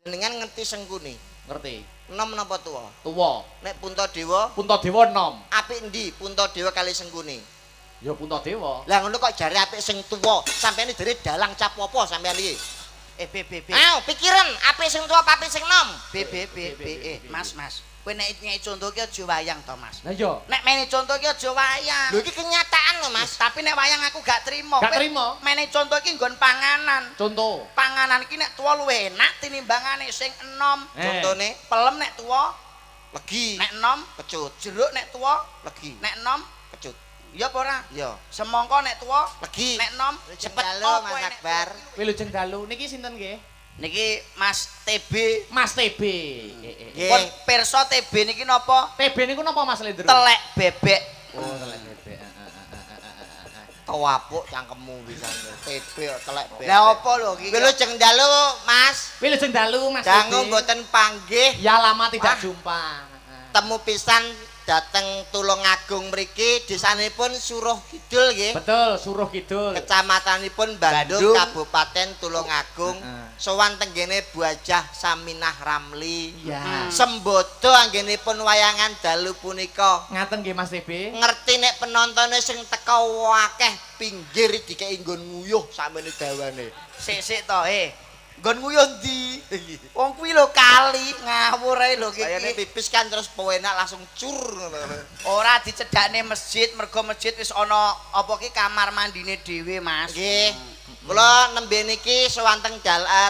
Jenengan ngerti Sengkuni? Ngerti. Enom napa tuwa? Tuwa. Nek Puntadewa, Puntadewa enom. apik endi Puntadewa kali Sengkuni? Ya Puntadewa. Lah ngono kok jare apik sing tuwa. Sampeyan dari dalang cap apa sampeyan iki? BB. Pikiran apik sing tuwa apa apik sing enom? BB. Mas. Kowe nek nyek contoh ki aja wayang to, Mas. Lah iya. Nek mene contoh ki aja wayang. Lho iki kenyataan lho, Mas. Tapi nek wayang aku gak trimo. Gak trimo? Mene contoh ki nggon panganan. Contoh. Panganan iki nek tuwa luwih enak tinimbangane sing enom. Contone Pelem nek tuwa legi, nek enom, kecut, jeruk nek tuwa legi, nek enom, kecut. ya apa ora? Ya, Semangka nek tuwa legi. nek enom, cepet Dalu apa Mas nek Akbar. Wilujeng dalu niki sinten nggih? Niki Mas TB. Mas TB. Nggih. Pun pirsa TB niki napa? TB niku napa Mas Lendro? Telek bebek. Oh, telek bebek. Tawapuk cangkemmu pisan. TB telek bebek. Lah apa lho iki? Wilujeng dalu, Mas. Wilujeng dalu Mas Dangu TB. mboten panggih. Ya lama tidak Wah. jumpa. Temu pisan dateng Tulungagung mriki desanipun Suruh Kidul nggih. Betul, Suruh Kidul. Kecamatanipun Bandung, Bandung. Kabupaten Tulungagung. Sowan tenggene Bu Hajah Saminah Ramli. Iya. Sembodo anggenipun wayangan dalu punika. Ngaten nggih Mas TB. Ngerti nek penontone sing teka akeh pinggir dikeki nggon nguyuh sakmene dawane. Sik to, nggon nguyuh ndi? Wong kuwi lho kali ngawur ae lho Kayane iki. pipis kan terus pewenak langsung cur ngono. Ora dicedhakne masjid, mergo masjid wis ana apa ki kamar mandine dhewe, Mas. Nggih. Kula nembe niki sewanteng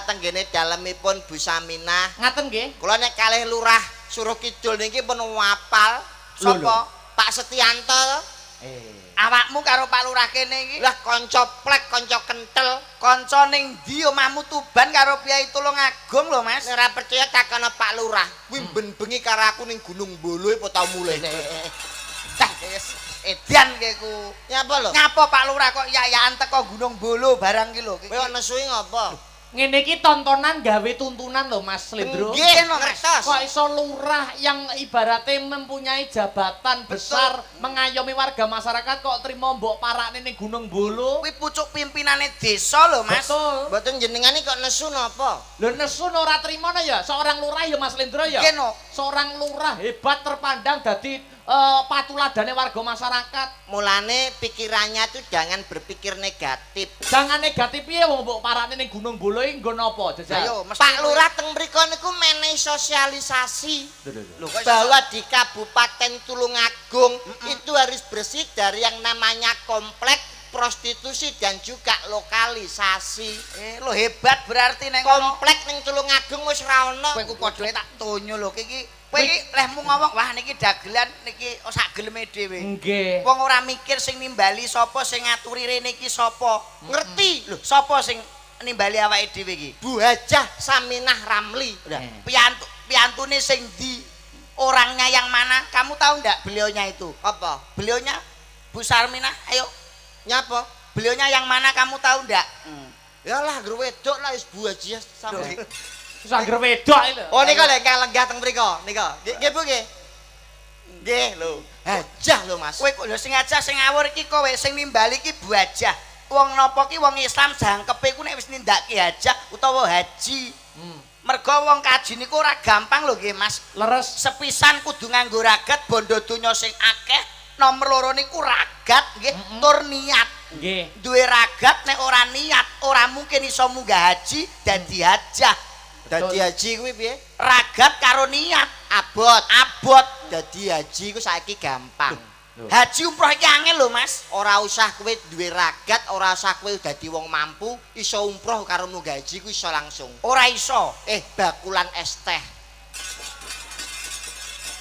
tenggene dalemipun Bu Saminah. Ngaten nggih. Kula nek kalih lurah Suruh Kidul niki pun wapal. Sapa? Pak Setianto. Awakmu karo Pak Lurah kene iki Lah kanca plek, kanca kentel. kanca ning ndi omahmu Tuban karo Piai Tulungagung lho, Mas. Nek ora percaya takono Pak Lurah. Kuwi ben-bengi karo aku ning Gunung Bolo apa tau mulih. Dah wis edan keku. Nyapa lho? Ngapa Pak Lurah kok yayaan teko Gunung Bolo barang ki lho. Kowe kok nesui ngopo? Ngene iki tontonan gawe tuntunan lho Mas Lendro. Nggih, no, Mas. ngertos. Kok iso lurah yang ibaratnya mempunyai jabatan besar mengayomi warga masyarakat kok terima mbok parakne ning Gunung Bolo? Kuwi pucuk pimpinane desa lho, Mas. Betul. Mboten jenengan iki kok nesu napa? Lho nesun ora trimo ya, seorang lurah ya Mas Lendro ya. Nggih, no. Seorang lurah hebat terpandang dadi patuladane warga masyarakat. Mulane pikirannya tuh jangan berpikir negatif. Jangan negatif piye wong mbok parakne ning Gunung Bolo iki nggon apa jajal? Ayo, mesti Pak Lurah teng mriku niku menehi sosialisasi Lho kok bahwa di Kabupaten Tulungagung itu harus bersih dari yang namanya komplek prostitusi dan juga lokalisasi. lho hebat berarti neng kono. Komplek ning Tulungagung wis ra ono. Kowe ku padha tak tonyo lho iki. Kowe iki lehmu ngomong wah niki dagelan niki sak geleme dhewe. Nggih. Wong ora mikir sing nimbali sapa sing ngaturi rene iki sapa. Ngerti Lho, sapa sing nimbali awake dhewe iki? Bu Hajah Saminah Ramli. Piantune sing ndi? Orangnya yang mana? Kamu tahu enggak beliaunya itu? Apa? Beliaunya Bu Sarminah, ayo. Nyapa? Beliaunya yang mana kamu tahu enggak? Ya lah gru wedok lah wis Bu Hajah Saminah. Wis angger wedok iki lho. Oh nika lho ingkang lenggah teng mriku. Nika. Nggih Bu nggih. Nggih lho. Hajah lho Mas. Kowe kok lho sing aja sing ngawur iki kowe sing nimbali iki Bu Hajah. Wong napa ki wong Islam jangkepe ku nek wis nindakake hajah utawa haji. Mergo wong kaji niku ora gampang lho nggih Mas. Leres. Sepisan kudu nganggo ragat bondo donya sing akeh. Nomor loro niku ragat nggih tur niat. Nggih. Duwe ragat nek ora niat ora mungkin iso munggah haji dadi hajah. Dadi haji kuwi piye? Ragat karo niat Abot. abot. Dadi haji ku saiki gampang. Haji umroh iki angel lho Mas. Ora usah kowe duwe ragat, ora usah kowe dadi wong mampu, iso umroh karo munggah haji ku iso langsung. Ora iso. Bakulan es teh.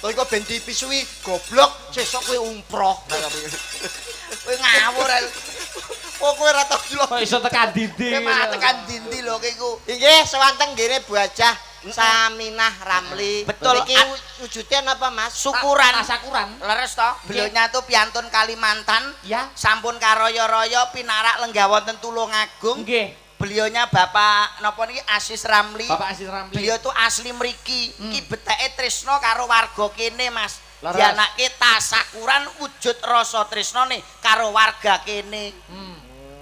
Kowe kok ben dipisui goblok, sesuk kowe umroh. Kowe ngawur ae. Oh kowe ora tau delok. Kok iso tekan dindi. Kowe malah tekan dindi lho kowe iku. Nggih, sewanteng ngene Bu Hajah Saminah Ramli. Betul. Iki wujudnya apa Mas? Syukuran. Tasakuran. Leres toh? Beliaunya tuh piantun Kalimantan. Ya. Sampun karoyo-royo pinarak lenggah wonten Tulungagung. Nggih. Beliaunya Bapak napa niki Asis Ramli. Bapak Asis Ramli. Beliau tuh asli mriki. Iki beteke tresno karo warga kene, Mas. Leres. Dianake tasakuran wujud rasa tresnane karo warga kene.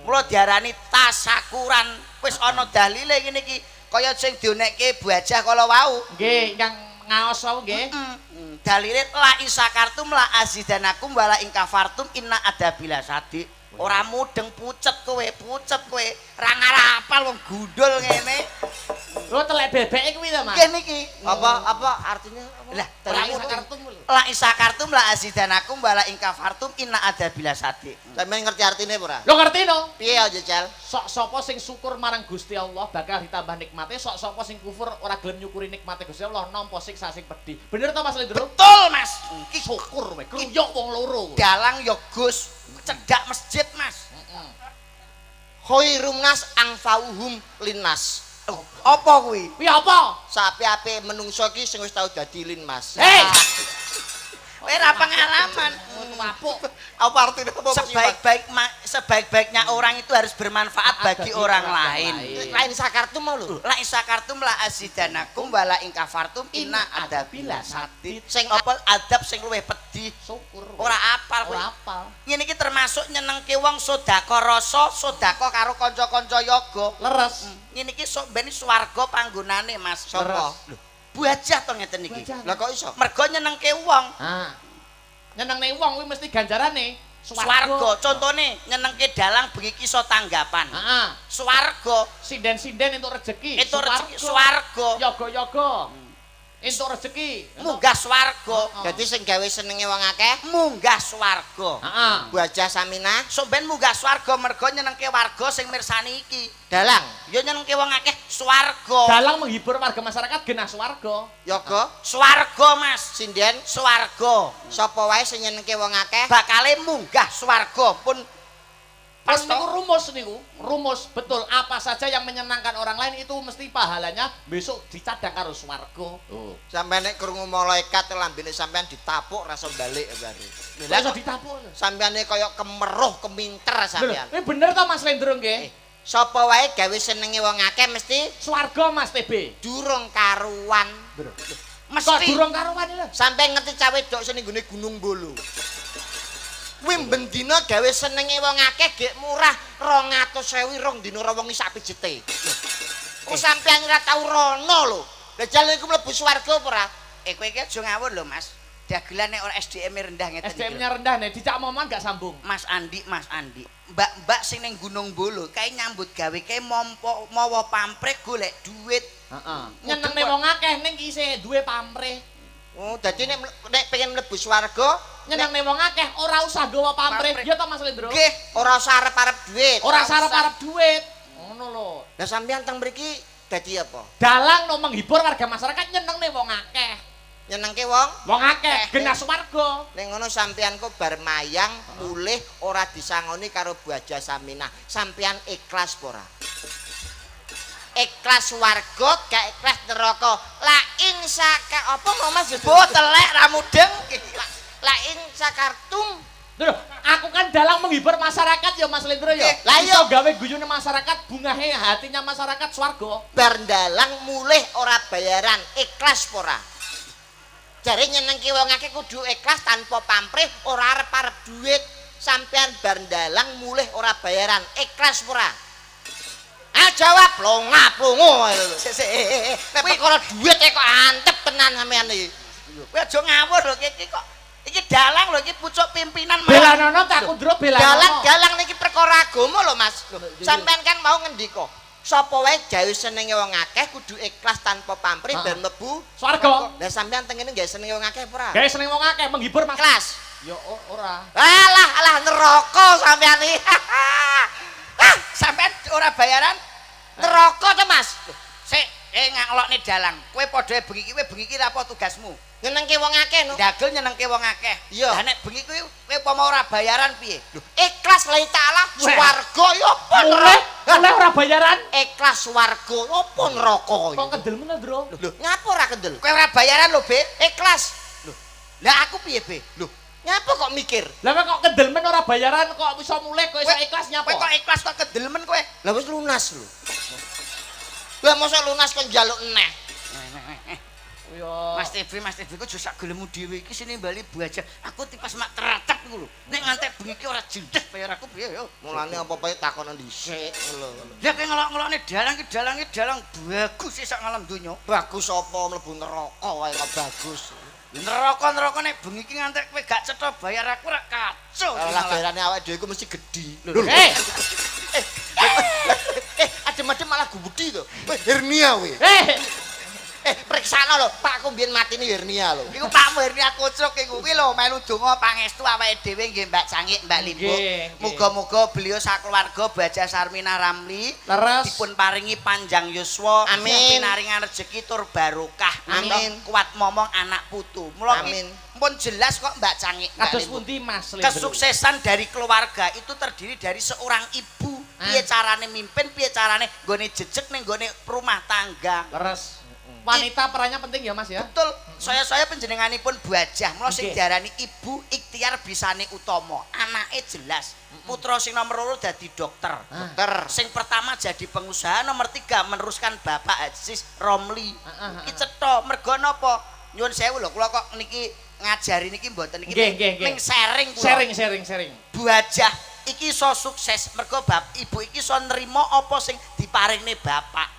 Mula diarani tasakuran. Wis ana dalile ngene iki. kaya sing dionekke Bu Hajah kala wau. Nggih, ingkang ngaos wau nggih. Dalile la isakartum la azidanakum wala in kafartum inna adabila sadi. Ora mudeng pucet kowe. Ra ngarapal wong gundul ngene. Lho telek bebeke kuwi to, Mas. Kene iki. Apa artinya? Lah, Ora iso kartum lho. la isakartum la azidanakum wala in kafartum inna adabila sadi. Sampeyan ngerti artine apa ora? Lho ngerti no? Piye aja, Cel? Sok sapa sing syukur marang Gusti Allah bakal ditambah nikmate, sok sapa sing kufur ora gelem nyukuri nikmate Gusti Allah nampa siksa sing pedhi. Bener to Mas Lendro? Betul, Mas. Ki syukur wae, kruyuk wong loro. Dalang ya Gus, cedak masjid, Mas. Khairum nas angfauhum linnas. Apa kuwi? Kuwi apa? Sapi-api menungso ki sing wis tau dadi lin, Mas. Hei! Kowe ra pengalaman. Apuk. Apa artinya apa? Sebaik-baiknya orang itu harus bermanfaat bagi orang lain. Lain sakartum mau lho. La isakartum la azidanakum wala in kafartum inna adabila sadid. Sing apa adab sing luwih pedhi. Syukur. Ora apal kowe. Ora apal. Ngene iki termasuk nyenengke wong sedekah rasa, sedekah karo kanca-kanca yoga. Leres. Ngene iki sok ben swarga panggonane Mas. Sapa? Bu Hajah to ngeten iki. Lah kok iso? Mergo nyenengke wong. Ah. Nyenengne wong kuwi mesti ganjarane Swarga. Contone nyenengke dalang bengi ki iso tanggapan. Heeh. Swarga Sinden-sinden entuk rezeki. itu rezeki swarga. Yoga-yoga. Entuk rezeki. Munggah swarga. Dadi sing gawe senenge wong akeh Munggah swarga. Heeh. Bu Hajah Saminah Sok ben munggah swarga mergo nyenengke warga sing mirsani iki. dalang Ya nyenengke wong akeh swarga. Dalang menghibur warga masyarakat genah swarga. yoga Swarga Mas. sinden Swarga. sapa wae sing nyenengke wong akeh Bakale munggah swarga pun Pas pas niku to. rumus betul apa saja yang menyenangkan orang lain itu mesti pahalanya besok dicadang karo swarga. Oh. sampeyan nek krungu malaikat lambene sampeyan ditapuk rasa balik bare. Lah iso ditapuk. Sampeyane kaya kemeruh keminter sampeyan. Ini bener to Mas Lendro nggih? Sapa wae gawe senenge wong akeh mesti Swarga Mas TB. durung karuan. Kok Mesti durung karuan lho. Sampai ngerti cawe wedok sing nggone Gunung Bolo. Kuwi bendina gawe senenge wong akeh gek murah 200.000 rong dina ora wengi sak pijete. Kok sampeyan ora tau rono lho. Lah jalan iku mlebu swarga apa ora? kowe iki aja ngawur lho Mas. Dagelan nek ora SDM-e rendah ngeten iki. SDM-nya rendah nih, dicak moman gak sambung. Mas Andi. Mbak-mbak sing ning Gunung Bolo kae nyambut gawe kae mawa pamrih golek duit. Heeh. Nyenengne wong akeh ning isih duwe pamrih. Oh, dadi nek pengen mlebu swarga Nyenengne wong akeh ora usah gawa pamrih. Pamrih. Ya to Mas Lendro? Nggih, ora usah arep-arep duit. Ora sarep-arep duit. Ngono lho. Lah sampeyan teng mriki dadi apa? Dalang no menghibur warga masyarakat nyenengne wong akeh. Nyenengke wong Wong akeh genah swarga. ning ngono sampeyan kok bar mayang mulih ora disangoni karo Bu Hajah Saminah. Sampeyan ikhlas apa ora? Ikhlas warga gak ikhlas neraka. La ing saka apa mau Mas? bo telek ra mudeng. La ing sakartum Lho, aku kan dalang menghibur masyarakat ya Mas Lendro ya. Lah Iso iya. gawe guyune masyarakat, bungahe hatinya masyarakat swarga. bar ndalang mulih ora bayaran. Ikhlas apa ora? Jare nyenengke wong akeh kudu ikhlas tanpa pamrih, ora arep-arep duit. Sampeyan bar ndalang mulih ora bayaran. Ikhlas apa ora? Ah jawab plonga-plongo. Sik. Nek perkara duit kok antep tenan sampeyan iki. Kowe aja ngawur lho iki kok. Iki dalang lho iki pucuk pimpinan Belanono tak kundro belanono. Dalang niki perkara agama lho Mas. Sampeyan kan mau ngendika, sapa wae gawe senenge wong akeh kudu ikhlas tanpa pamrih ben mlebu Swarga. Lah sampeyan teng ngene gawe senenge wong akeh apa ora? Gawe seneng wong akeh menghibur masyarakat. Ikhlas. Ya ora. Alah neraka sampeyan iki. sampean ora bayaran. Neraka to Mas. Sik, ngaklokne dalang. Kowe padha bengi iki ra apa tugasmu? Nyenengke wong akeh no. Dagel nyenengke wong akeh. Iya. Lah nek bengi kuwi kowe apa mau ora bayaran piye? Ikhlas lillahi taala swarga ya apa Mulai neraka? ora bayaran. Ikhlas swarga apa neraka iki? Kok kendel men, Bro? Lho, ngapa ora kendel? Kowe ora bayaran lho, Be. Ikhlas. Lah aku piye, Be? Lho, ngapa kok mikir? Lah kok kendel men ora bayaran kok iso mulai kok iso ikhlas nyapa? Kowe kok ikhlas kok kedelemen kowe? Lah wis lunas lho. Lah mosok lunas kon njaluk neh. Mas TV ku aja sak gelemu dhewe iki sini bali buaja. Aku tipes mak teratep iku lho. Nek ngantek bengi iki ora jendes bayar aku piye yo. Mulane apa-apa takonan dhisik lho. Lah kowe ngelok-ngelokne dalang bagus sih sak ngalam donya. Bagus apa mlebu neraka wae kok bagus. Neraka nek bengi iki ngantek kowe gak cetha bayar aku ora kacau. Lah bayarane awake dhewe iku mesti gedhi. Adem-adem malah gubudi to. Wis hernia kowe. Periksana lho, Pakku mbiyen matine hernia lho. Iku Pakmu hernia kucuk iku kuwi lho melu donga pangestu awake dhewe nggih Mbak Cangik, Mbak Limbo. Muga-muga beliau sakeluarga Baja Sarmina Ramli dipun paringi panjang yuswa, pinaringan rezeki tur barokah. Amin. Kuat momong anak putu. Mula pun jelas kok Mbak Cangik. Kados pundi Mas Lendro? Kesuksesan dari keluarga itu terdiri dari seorang ibu. Piye carane mimpin, piye carane nggone jejeg ning nggone rumah tangga. Leres. Wanita perannya penting ya Mas ya. Betul. Saya panjenenganipun buajah. Mula sing diarani ibu ikhtiar bisane utama. Anake jelas. Putra sing nomor 2 dadi dokter. Dokter. Sing pertama jadi pengusaha, nomor 3 meneruskan Bapak Aziz Romli. Iki cetha mergo napa? Nyuwun sewu lho, kula kok niki ngajari niki mboten niki ning sharing kula. Sharing. Buajah iki iso sukses mergo ibu iki iso nrimo apa sing diparingne bapak.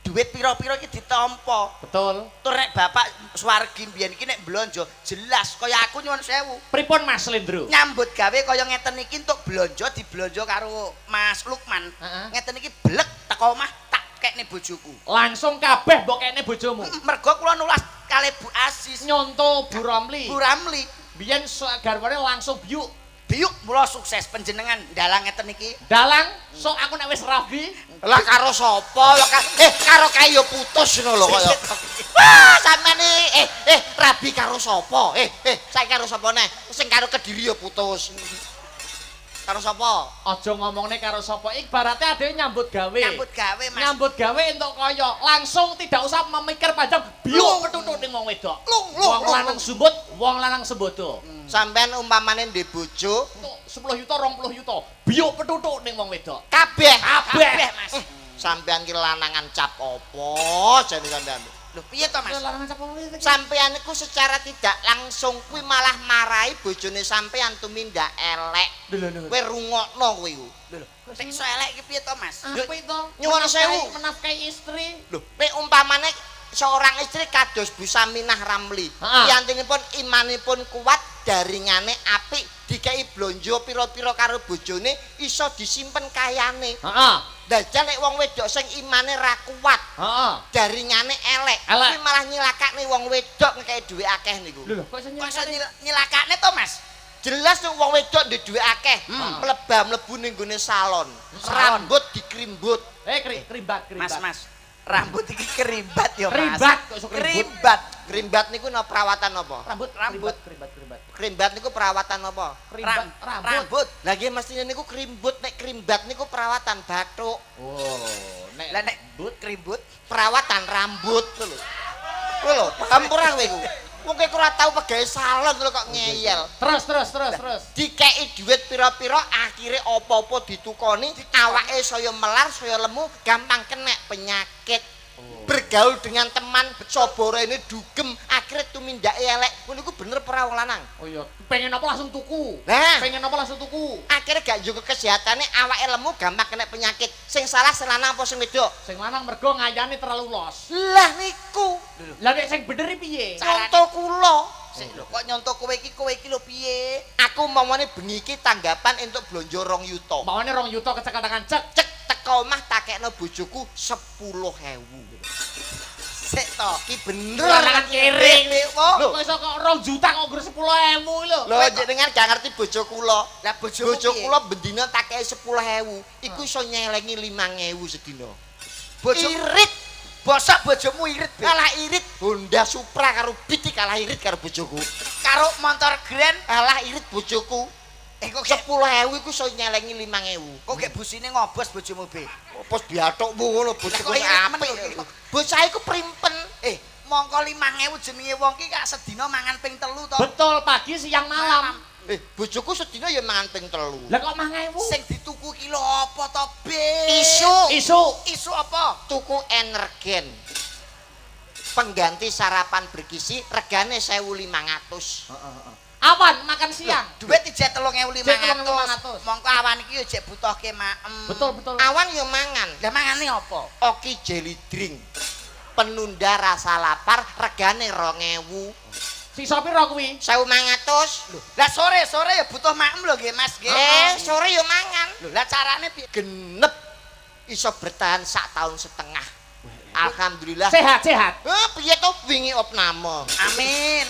Duit pira-pira iki ditampa. Betul. Tur nek bapak swargi mbiyen iki nek blonjo jelas kaya aku nyuwun sewu. Pripun Mas Lendro? Nyambut gawe kaya ngeten iki entuk blonjo diblonjo karo Mas Lukman. Ngeten iki blek teko omah tak kekne bojoku. Langsung kabeh mbok kekne bojomu. Mergo kula nulas kalih Bu Aziz nyonto Bu Ramli. Bu Ramli. Biyen garwane langsung biuk. Biuk mula sukses panjenengan dalang ngeten iki. Dalang sok aku nek wis rabi. Lah karo sapa? Karo kayo putus ngono lho kaya. Wah, sampean rabi karo sapa? Saiki karo sapa neh? Sing karo Kediri ya putus. Karo sapa? Aja ngomongne karo sapa. Ibarate adewe nyambut gawe. Nyambut gawe, Mas. Nyambut gawe entuk kaya. Langsung tidak usah memikir panjang. Biuk petutut ning wong wedok. Wong lanang sumbut, wong lanang sembodo. Sampean umpamane ndek bojo 10 juta 20 juta. Biuk petutut ning wong wedok. Kabeh, Mas. Sampean ki lanangan cap apa jane sampean? Lho piye to Mas? Lanangan cap apa? Sampean iku secara tidak langsung kuwi malah marahi bojone sampean tumindak elek. Kowe rungokno kuwi. Lho, sing iso elek iki piye to Mas? Apa itu? Nyuwun sewu Menafkahi istri. Lho, nek umpamane seorang istri kados Bu Saminah Ramli, piyantunipun imanipun kuat, daringane apik, dikei blonjo pira-pira karo bojone iso disimpen kayane. Heeh. Dajal nek wong wedok sing imane ra kuat, daringane elek, kuwi malah nyilakake wong wedok ngekei dhuwit akeh niku. Lho, kok iso nyilakane to Mas? Jelas nek wong wedok ndek dhuwit akeh, mlebu ning gone salon, rambut dikrimbut. Kerimbat. Mas. Rambut iki kerimbat ya Mas. Kerimbat kok iso kerimbat. Kerimbat niku no perawatan apa? Rambut. Kerimbat niku perawatan apa? Rambut. Lah nggih mestine niku krimbut, nek kerimbat niku perawatan bathuk. Oh, nek krimbut perawatan rambut lho. Kowe lho, paham ora kowe iku? Wong kowe ora tau pegawe salon lho kok ngeyel. Terus. Dikeki dhuwit pira-pira akhire apa-apa ditukoni, awake saya melar, saya lemu, gampang kena penyakit. Bergaul dengan teman sobore ini dugem akhirnya tumindake elek. Ngono iku bener ora wong lanang? Oh iya, pengen apa langsung tuku. Nah, pengen apa langsung tuku. Akhirnya gak jaga kesehatane, awake lemu gampang kena penyakit. Sing salah sing lanang apa sing wedok? Sing lanang mergo ngayane terlalu los. Lah niku. Lah nek sing bener piye? Contoh kula. Sik lho kok nyontok kowe iki lho piye? Aku momone bengi iki tanggapan entuk blonjo 2 yuta. Mawane 2 yuta kecekel-cekel cek teko omah takekno bojoku 10.000. Sik to, iki bener lanang kiring. Lho, kok iso kok 2 juta kok ngger 10.000 lho. Lho jenengan gak ngerti bojo kula. Lah bojo kula bendina takeke 10.000. Iku iso nyelengi 5.000 sedina. Bojo irit. Bosok bojomu irit, kalah irit Honda Supra karo Biti kalah irit karo bojoku. Karo motor Grand kalah irit bojoku. Kok 10.000 iku iso nyelengi 5.000. Kok gek busine ngobos bojomu be? Pos biatukmu ngono bojoku apik. Bocah iku primpen. Mongko 5.000 jenenge wong ki gak sedina mangan ping 3 to. Betul, pagi siang malam. Bojoku sedina ya mangan ping 3. Lah kok 5.000? Sing dituku kilo apa to, Be? Isu apa? Tuku energen. pengganti sarapan bergizi regane 1.500. Awan makan siang. Duit ijek 3.500. 3.500. Mongko awan iki yo jek butuhke maem. Betul. Awan yo mangan. Lah mangane apa? Oki jelly drink. Penunda rasa lapar regane 2.000. Sisa pira kuwi? 1.500. Lho, Lah sore ya butuh maem lho nggih Mas nggih. sore yo mangan. Lho lah carane piye? Genep iso bertahan 1,5 tahun. Alhamdulillah. Sehat. Piye to wingi opname. Amin.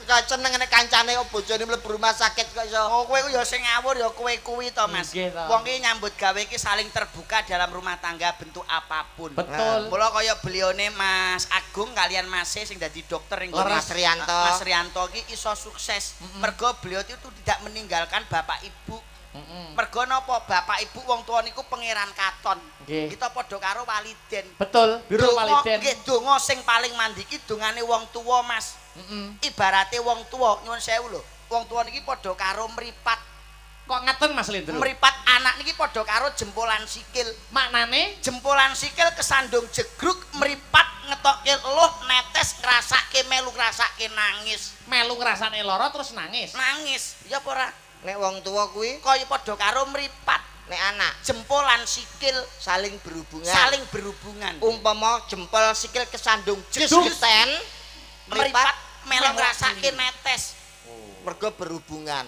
Kok seneng nek kancane bojone mlebu rumah sakit kok iso. Oh kowe ku ya sing ngawur ya kowe kuwi to Mas. Nggih, to. Wong iki nyambut gawe iki saling terbuka dalam rumah tangga bentuk apapun. Betul. Mula kaya belione Mas Agung kalian Mas sing dadi dokter ing Mas Rianto. Mas Rianto iki iso sukses. Mergo beliau itu tidak meninggalkan bapak ibu. Mergo napa bapak ibu wong tua niku pangeran katon. Nggih. Kita padha karo waliden. Betul, biru Donga- waliden. Nggih, donga sing paling mandiki dongane wong tua Mas. Ibarate wong tua nyuwun sewu lho. Wong tua niki padha karo mripat. Kok ngaten Mas Lindro? Mripat anak niki padha karo jempolan sikil. Maknane Jempolan sikil kesandung jegruk mripat ngetokke eluh netes ngrasake melu ngrasake nangis. melu ngrasane lara terus nangis. Nangis. Ya apa ora? Nek wong tua kuwi Kaya padha karo mripat. nek anak Jempolan sikil saling berhubungan. saling berhubungan. Umpama jempol sikil kesandung Jedus. jegeten Mripat melu ngrasake netes. mergo berhubungan.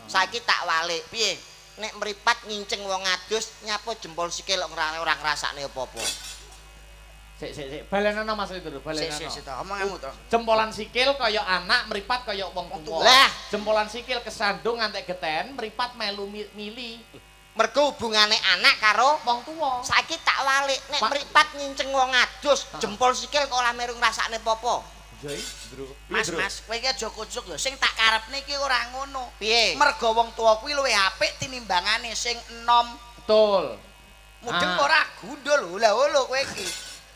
Saiki tak walik. Piye? Nek mripat nginceng wong adus nyapo jempol sikil ora ngrasakne apa-apa. Sik. Balenono Mas Lindro, balenono. Sik to, omonganmu to. Jempolan sikil kaya anak, mripat kaya wong tuwa. Lah. Jempolan sikil kesandung ngantek geten, mripat melu mili Mergo hubungane anak karo wong tuwa. saiki tak walik. Nek Pak. mripat nginceng wong adus jempol sikil kok ora meru ngrasakne apa-apa. Jai, Bro. Mas, kowe iki aja kucuk lho. Sing tak karepne iki ora ngono. Piye? Mergo wong tuwa kuwi luwih apik tinimbangane sing enom. Betul. Mudeng Ah. ora gundul. Lah lho kowe iki.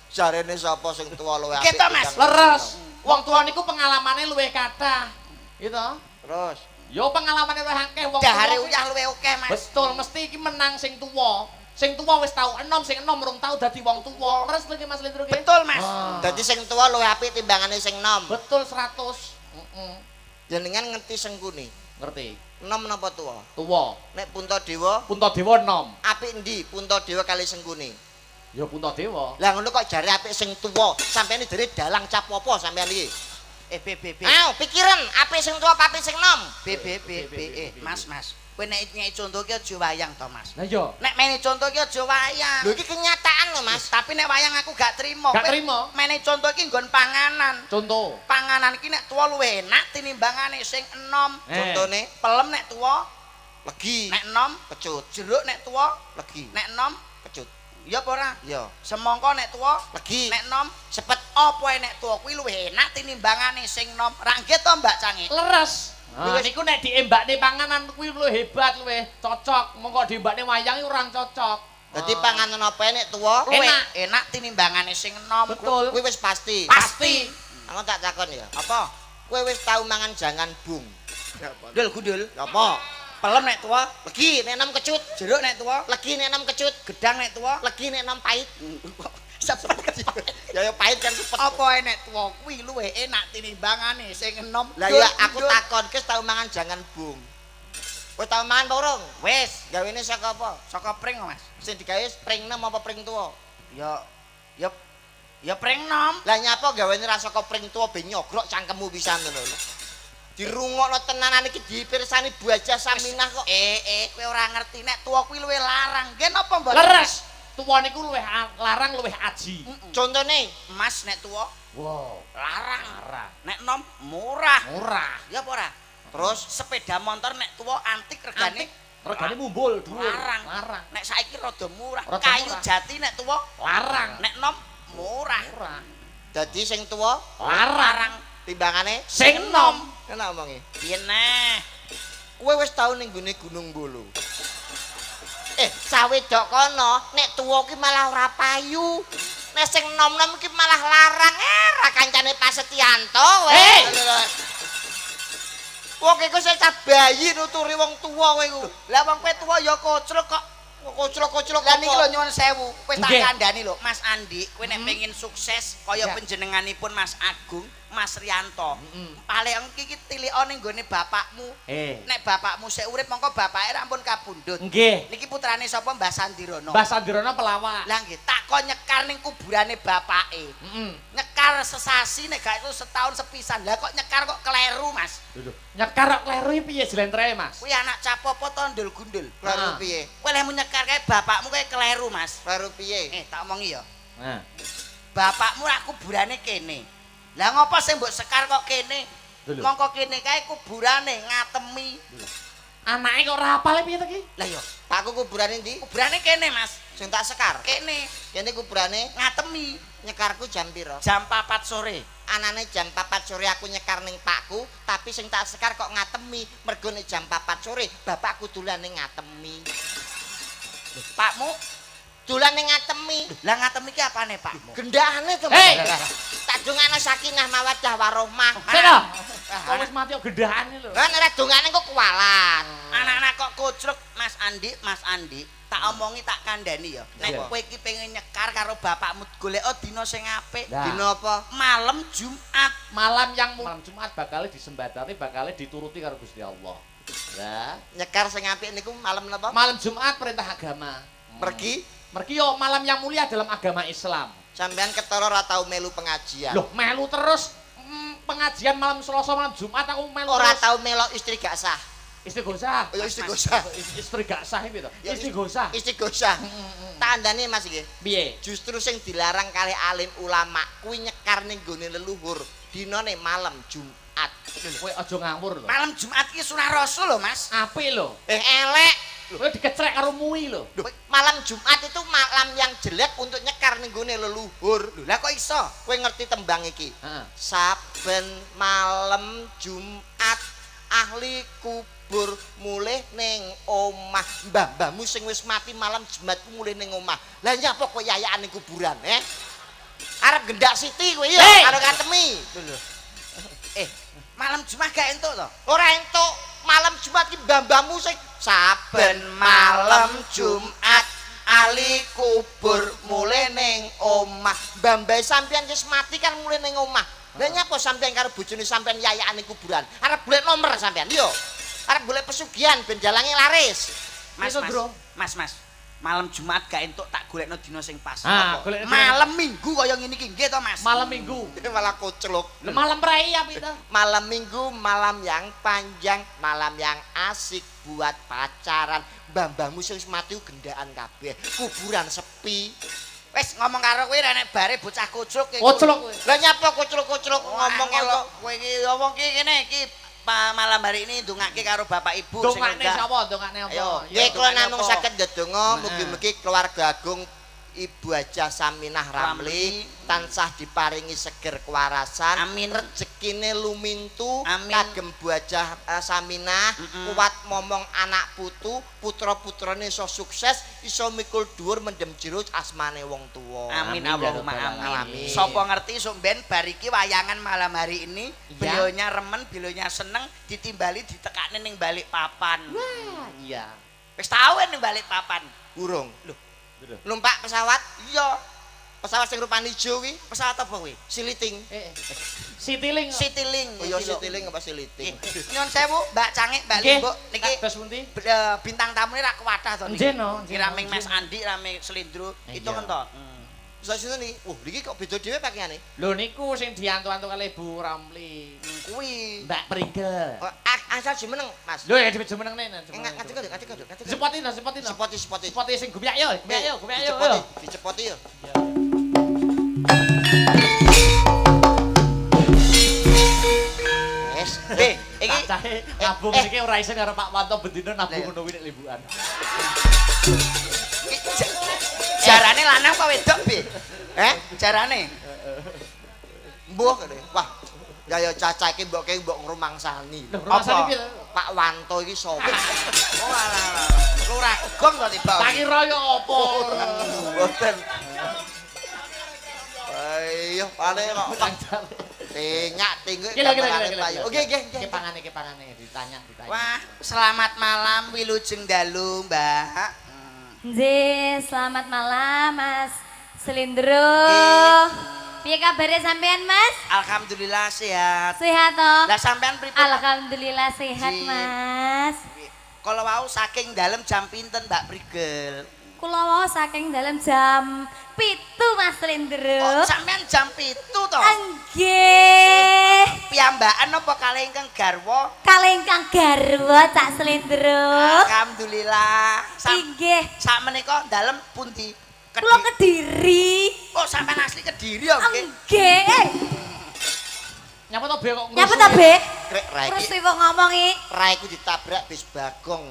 Jarene sapa sing tuwa luwih Gitu, Mas. Leres. Wong tuwa niku pengalamane luwih kathah. Gitu. Terus Yo pengalamane luwih akeh wong Dahare tuwa. uyah luwih akeh, Mas. Betul, mesti iki menang sing tuwa. Sing tuwa wis tau enom, sing enom rung tau dadi wong tuwa. Leres lho Mas Lindro nggih. Betul, Mas. Ah. dadi sing tuwa luwih apik timbangane sing nom. Betul 100. Jenengan ngerti sengkuni. Ngerti. Nom napa tuwa? Tuwa. Nek Puntadewa Puntadewa enom. apik endi Puntadewa kali sengkuni? Ya Puntadewa. Lah ngono kok jare apik sing tuwa. Sampeyan jare dalang cap apa sampeyan iki? BBB. Ayo pikiran apik sing tuwa apa apik sing nom? BBB. Mas. Kowe nek nyek conto ki aja wayang to, Mas. Lah iya. Nek mene conto ki aja wayang. Lho iki kenyataan lho Mas. Tapi nek wayang aku gak trimo. Gak Kowe trimo? Mene conto ki nggon panganan. Contoh. Panganan iki nek tuwa luwih enak tinimbangane sing enom. Contone Pelem nek tuwa, legi, nek enom, kecut, jeruk nek tuwa, legi, nek enom, kecut. ya apa ora? Iya, Semangka nek tuwa, legi, nek enom, sepet. apa nek tuwa kuwi luwih enak tinimbangane sing enom. Ra nggih to, Mbak Cange? Leres. Nah, niku nek diembakne panganan kuwi luwih hebat, luwih cocok. Mongko diembakne wayang ora cocok. Dadi panganan apa nek tuwa? Luwih Enak. enak tinimbangane sing enom. Betul. Kuwi wis pasti. Pasti. Aku tak takon ya. Apa? Kowe wis tau mangan jangan bung. Dul gundul. Apa? Pelem nek tuwa, Legi nek nom kecut, jeruk nek tuwa, legi nek nom kecut, gedang nek tuwa. legi nek nom pahit. Sepet. Ya pahit kan sepet. Apa nek tuwa kuwi luwih enak tinimbangane sing enom. Lah ya aku takon, kes tau mangan jangan bung. Kowe tau mangan apa urung? Wis, Gawene saka apa? saka pring, Mas. Sing digawe pring nem apa pring tuwa? Ya pring nom. Lah nyapa gawene ra saka pring tuwa ben nyogrok cangkemmu pisan ngono lho. Dirungokno tenanan iki dipirsani Bu Haja Saminah kok. Kowe ora ngerti nek tuwa kuwi luwih larang. Nggih napa mboten? Leres. Tuwa niku luwih larang, luwih aji. Contone Mas nek tuwa Wow, larang. larang. Nek nom murah. Murah. Ya apa ora? terus Sepeda motor nek tuwa antik regane Antik. Regane mumbul dhuwur. larang. Larang. Nek saiki rada murah. Rada Kayu murah. jati nek tuwa Larang. nek nom murah. Murah. dadi sing tuwa Larang. timbangane Sing enom. enak omongi. Piye neh? Kowe wis tau ning gone Gunung Bolo. Sawedok kono nek tuwa ki malah ora payu. Nek sing nom-nom ki malah larang. Ra kancane Pasetianto kowe. Wong iku cah bayi nuturi wong tuwa kowe iku. Lah wong kowe tuwa ya kocruk kok Koclok-koclok Lah niki apa? lho nyuwun sewu, wis tak Nggih. kandhani lho, Mas Andi, kowe nek pengin sukses kaya panjenenganipun Mas Agung, Mas Rianto. Paling iki tilikane nggone bapakmu. Nek bapakmu sik urip mongko bapake rampun kapundhut. Nggih. Niki putrane sapa Mbah Sandirana. Mbah Sandirana pelawak. Lah nggih, tak kok nyekar ning kuburane bapake. Nyekar sesasi nek gak itu setahun sepisan. Lah kok nyekar kok kleru, Mas? Nyekar kok kleru piye jlentreh, Mas? Kuwi anak capopo to ndul gundul. Kleru piye? Kowe lek nyekar kae bapakmu kae kleru, Mas. Kleru piye? Tak omongi ya. Nah. Bapakmu rak kuburane kene. Lah ngopo sing mbok sekar kok kene? Lho. Mongko kene kae kuburane ngatemi. Anake kok ora hafal piye to ki? Lah yo, Pakku kuburane ndi? kuburane kene, Mas. Sing tak sekar. Kene Kene kuburane ngatemi nyekarku jam piro? jam 4 sore. Anane jam 4 sore aku nyekar ning pakku, tapi sing tak sekar kok ngatemi. Mergo nek jam 4 sore bapakku dolan ning ngatemi. Pakmu, Dolan ning ngatemi. lah ngatemi ki apane, Pakmu? Gendahane to. Hei! Tak dongane sakinah mawaddah warahmah. Seno. Kok wis mati kok gendahane lho. Lah nek dongane kok kuwalan. Anak-anak kok kocruk, Mas Andi, tak omongi tak kandhani ya. Nek Iya. kowe iki pengen nyekar karo bapakmu golek dina sing apik. Lah. Dina apa? Malam Jumat. Malam Jumat bakal disembadani, bakal dituruti karo Gusti Allah. Lah, Nyekar sing apik niku malam napa? malam Jumat perintah agama. Pergi Mergi yo malam yang mulia dalam agama Islam. sampean ketara ora tau melu pengajian. Loh, melu terus pengajian malam Selasa malam Jumat aku melu Ora terus. tau melok istri gak sah. Istighosah. Ya istighosah. Istri gak sah iki to. Ya, Istighosah. Istighosah. Tak andani Mas iki. Piye? Justru sing dilarang kali alim ulama kuwi nyekar ning gone leluhur dinane malam Jumat. Kowe aja ngawur lho. Malam Jumat ki sunah Rasul lho, Mas. Apik lho. Elek. Kowe dikecrek karo mui lho. Malam Jumat itu malam yang jelek untuk nyekar ning gone leluhur. Lho, lah kok iso? Kowe ngerti tembang iki? Heeh. Saben malam Jumat ahli kubur mulih ning omah. Mbah-mbahmu sing wis mati malam Jumat ku mulih ning omah. Lah nyapa kok yayakan ning kuburan, Arep gendak siti kowe ya Hey! karo katemi. Malam Jumat gak entuk to? Ora entuk malam Jumat ki mbah-mbahmu sing saben malam Jumat ahli kubur mulih ning omah. Mbah-mbah sampeyan wis mati kan mulih ning omah. Lah nyapa sampeyan karo bojone sampeyan yayakan ning kuburan? Arep golek nomor sampeyan, yo. Arep golek pesugihan ben dalange laris. Mas, Iso, mas, Bro. mas. Malam Jumat gak entuk tak golekno dina sing pas. Ah, Apa? golekno dina- Malam Minggu kaya ngene iki nggih to, Mas? Malam Minggu. Malah koclok. Lho, malam prei apik to. Malam Minggu, malam yang panjang, malam yang asik buat pacaran. Mbah-mbahmu sing wis mati gendaan kabeh. Kuburan sepi. Wis ngomong karo kowe ra nek bare bocah kocruk iki. Koclok kowe. Lah nyapa koclok-koclok ngomong kok kowe iki ngomong ki kene iki malam hari ini ndongake karo bapak ibu sing Dongane enggak. sapa? Dongane apa? Ayo. nggih kula dongane namung apa? saged ndedonga mugi-mugi keluarga agung Ibu Haja Saminah Ramli tansah diparingi seger kewarasan, Amin. rezekine lumintu Amin. kagem Bu Haja Saminah kuat momong anak putu, putra-putrane iso sukses, iso mikul dhuwur mendem jero asmane wong tuwa. Amin Amin, ya Allahumma Rabbal amin. alamin. Sapa ngerti sok ben bar iki wayangan malam hari ini Iya. beliaunya remen, beliaunya seneng ditimbali ditekakne ning balik papan. Wah, iya. Wis tau ning balik papan. Urung. Loh, Numpak pesawat, iya. pesawat sing rupane ijo kuwi, Pesawat apa kuwi? Siliting. Citylink. Citylink. Oh iya Siliting apa Siliting? Nyuwun sewu, Mbak Cangik, Mbak Nggih. Limbuk niki Dos pundi? bintang tamune ra kuwathah to niki. Nggih, no, nggih, Iki no, rame Mas nggih. Andi, rame Slendro. Iya. Itu kan to. Bisa sinten iki? Niki kok beda dhewe pakaiane? Lho niku sing diantu-antu kali Bu Ramli. Kuwi. Mbak Prigel. Oh, asal jeneng, Mas. Lho ya dijenengne. Ngerti kok. Sepotin no. Sepoti. Sepoti sing gumyak yo, gumyak yo. Dicepoti yo. Wes. Iki Cacahe nabung iki ora iso karo Pak Wanto bendina nabung ngono kuwi nek libukan. jarane lanang apa wedok, Bi? Jarane. Mbuh kene. Wah. Ya ya cacah iki mbok ngrumangsani. Lho, rumasane piye? Pak Wanto iki sapa? Oh alah. Lurah gong to tiba. Tak kira yo apa. Mboten. Ayo, pane kok tenyak tinggi. Gila. Oke, Ki pangane ditanya. Wah, selamat malam wilujeng dalu, Mbak. Nggih, selamat malam Mas Slendro. Piye kabare sampean Mas? Alhamdulillah sehat. Sehat toh? Lah sampean pripun? Alhamdulillah sehat Nggih. Mas. Kalau mau saking dalam jam pinten Mbak Prigel? Kula wau saking dalam jam 7 Mas Slendro. Oh, sampean jam 7 to? Nggih. Piyambakan apa kalih ingkang garwa? Kalih ingkang garwa Cak Slendro. Alhamdulillah. Inggih. Sak menika dalem pundi? Kula Kediri. Oh, sampean asli Kediri ya nggih? Nggih. Nyapa to Be kok Nyapa ta, Be? Krek rai Terus iki. wong ngomong iki. Raiku ditabrak bis bagong.